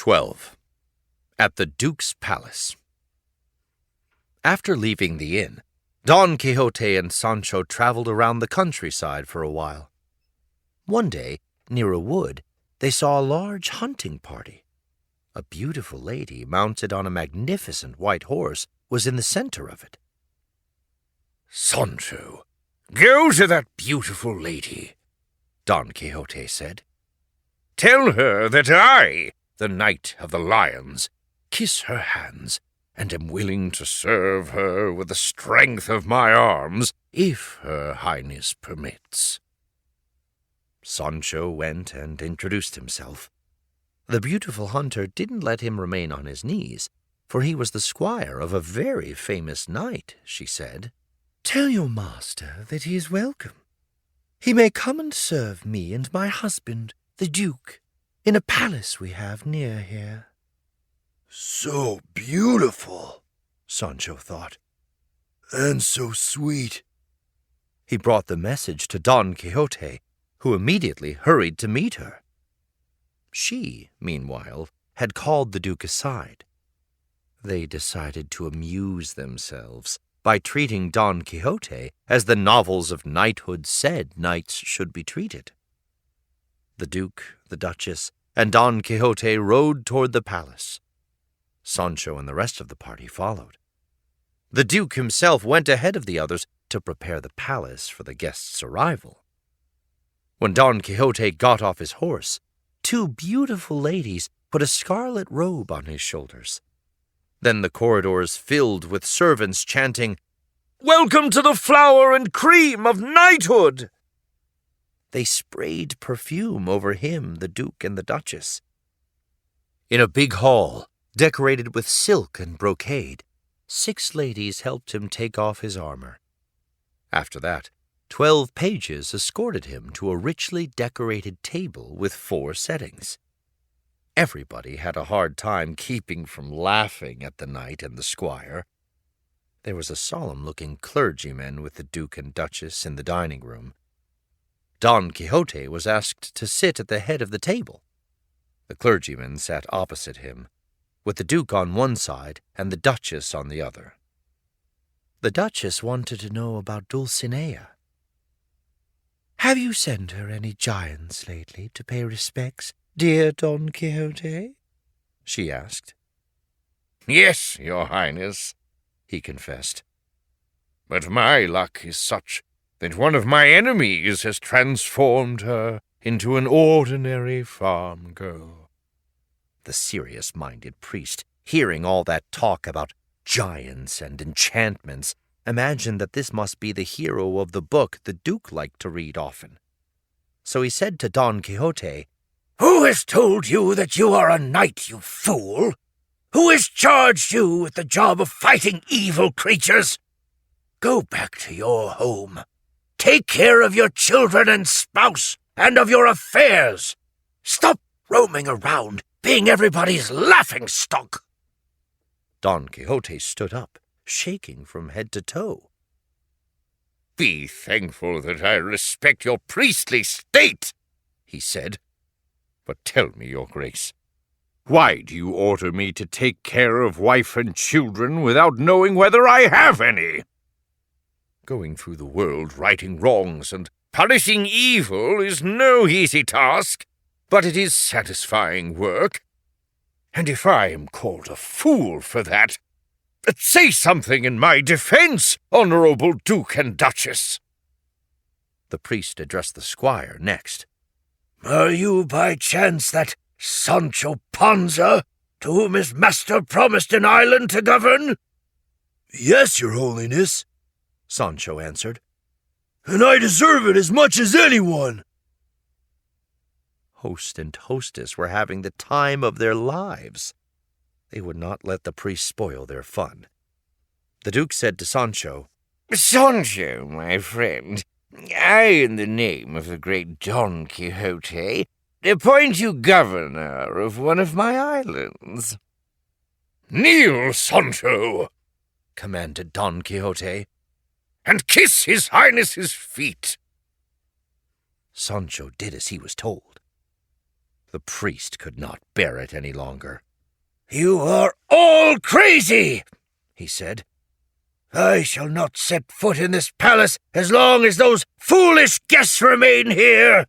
12. At the Duke's Palace. After leaving the inn, Don Quixote and Sancho traveled around the countryside for a while. One day, near a wood, they saw a large hunting party. A beautiful lady, mounted on a magnificent white horse, was in the center of it. "Sancho, go to that beautiful lady," Don Quixote said. "Tell her that I, the Knight of the Lions, kiss her hands, and am willing to serve her with the strength of my arms, if her highness permits." Sancho went and introduced himself. The beautiful hunter didn't let him remain on his knees, for he was the squire of a very famous knight, she said. "Tell your master that he is welcome. He may come and serve me and my husband, the Duke, in a palace we have near here." "So beautiful," Sancho thought, "and so sweet." He brought the message to Don Quixote, who immediately hurried to meet her. She, meanwhile, had called the Duke aside. They decided to amuse themselves by treating Don Quixote as the novels of knighthood said knights should be treated. The Duke, the Duchess, and Don Quixote rode toward the palace. Sancho and the rest of the party followed. The Duke himself went ahead of the others to prepare the palace for the guests' arrival. When Don Quixote got off his horse, two beautiful ladies put a scarlet robe on his shoulders. Then the corridors filled with servants chanting, "Welcome to the flower and cream of knighthood!" They sprayed perfume over him, the Duke, and the Duchess. In a big hall, decorated with silk and brocade, 6 ladies helped him take off his armor. After that, 12 pages escorted him to a richly decorated table with 4 settings. Everybody had a hard time keeping from laughing at the knight and the squire. There was a solemn-looking clergyman with the Duke and Duchess in the dining room. Don Quixote was asked to sit at the head of the table. The clergyman sat opposite him, with the Duke on one side and the Duchess on the other. The Duchess wanted to know about Dulcinea. "Have you sent her any giants lately to pay respects, dear Don Quixote?" she asked. "Yes, your highness," he confessed. "But my luck is such that one of my enemies has transformed her into an ordinary farm girl." The serious-minded priest, hearing all that talk about giants and enchantments, imagined that this must be the hero of the book the Duke liked to read often. So he said to Don Quixote, "Who has told you that you are a knight, you fool? Who has charged you with the job of fighting evil creatures? Go back to your home. Take care of your children and spouse and of your affairs. Stop roaming around, being everybody's laughingstock." Don Quixote stood up, shaking from head to toe. "Be thankful that I respect your priestly state," he said. "But tell me, your grace, why do you order me to take care of wife and children without knowing whether I have any? Going through the world righting wrongs and punishing evil is no easy task, but it is satisfying work. And if I am called a fool for that, say something in my defense, honorable Duke and Duchess." The priest addressed the squire next. "Are you by chance that Sancho Panza, to whom his master promised an island to govern?" "Yes, your holiness," Sancho answered. "and I deserve it as much as anyone." Host and hostess were having the time of their lives. They would not let the priest spoil their fun. The Duke said to Sancho, "Sancho, my friend, I, in the name of the great Don Quixote, appoint you governor of one of my islands." "Kneel, Sancho," commanded Don Quixote, "and kiss his highness's feet." Sancho did as he was told. The priest could not bear it any longer. "You are all crazy," he said. "I shall not set foot in this palace as long as those foolish guests remain here."